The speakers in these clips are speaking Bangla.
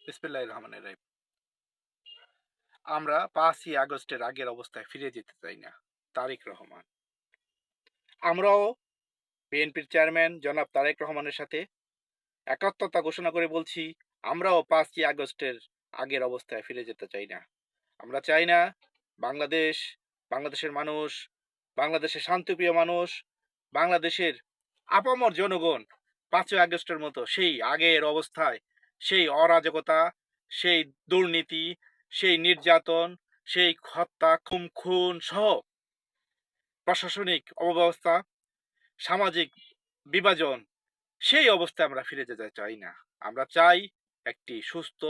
বিসমিল্লাহির রহমানির রহিম। আমরা ৫ই আগস্টের আগের অবস্থায় ফিরে যেতে চাই না। তারেক রহমান। আমরাও বিএনপির চেয়ারম্যান জনাব তারেক রহমানের সাথে একাত্মতা ঘোষণা করে বলছি, আমরাও ৫ই আগস্টের আগের অবস্থায় ফিরে যেতে চাই না। আমরা চাই না বাংলাদেশ, বাংলাদেশের মানুষ, বাংলাদেশের শান্তিপ্রিয় মানুষ, বাংলাদেশের আপামর জনগণ ৫ই আগস্টের মতো সেই আগের অবস্থায়, সেই অরাজকতা, সেই দুর্নীতি, সেই নির্যাতন, সেই হত্যা, খুন সহ প্রশাসনিক অব্যবস্থা, সামাজিক বিভাজন, সেই অবস্থায় আমরা ফিরে যেতে চাই না। আমরা চাই একটি সুস্থ,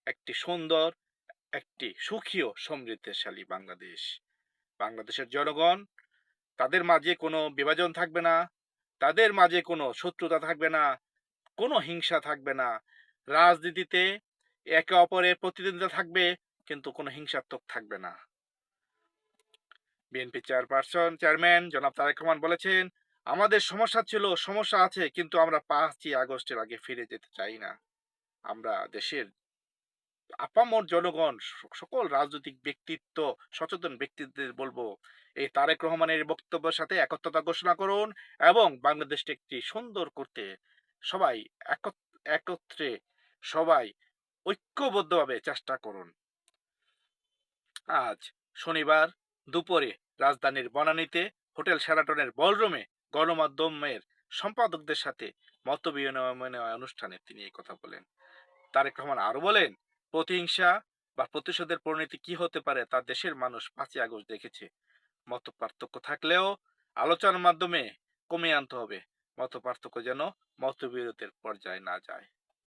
একটি সুন্দর, একটি সুখী ও সমৃদ্ধশালী বাংলাদেশ। বাংলাদেশের জনগণ, তাদের মাঝে কোনো বিভাজন থাকবে না, তাদের মাঝে কোনো শত্রুতা থাকবে না, কোনো হিংসা থাকবে না। রাজনীতিতে একে অপরের প্রতিদ্বন্দ্বিতা থাকবে, কিন্তু কোনো হিংসাত্মক থাকবে না। বিএনপি চেয়ারম্যান জনাব তারেক রহমান বলেছেন, আমাদের সমস্যা ছিল, সমস্যা আছে, কিন্তু আমরা ৫ই আগস্টের আগে ফিরে যেতে চাই না। আমরা দেশের আপামর জনগণ, সকল রাজনৈতিক ব্যক্তিত্ব, সচেতন ব্যক্তিদের বলবো, এই তারেক রহমানের বক্তব্যের সাথে একত্রতা ঘোষণা করুন এবং বাংলাদেশকে একটি সুন্দর করতে সবাই একত্রে সবাই ঐক্যবদ্ধভাবে চেষ্টা করুন। আজ শনিবার দুপুরে রাজধানীর বনানীতে হোটেল শেরাটনের বলরুমে গণমাধ্যমের সম্পাদকদের সাথে মতবিনিময় অনুষ্ঠানে তিনি এই কথা বলেন। তারেক রহমান আরো বলেন, প্রতিহিংসা বা প্রতিশোধের পরিণতি কি হতে পারে তা দেশের মানুষ ৫ই আগস্ট দেখেছে। মত পার্থক্য থাকলেও আলোচনার মাধ্যমে কমিয়ে আনতে হবে। মত পার্থক্য যেন মতবিরোধের পর্যায়ে না যায়।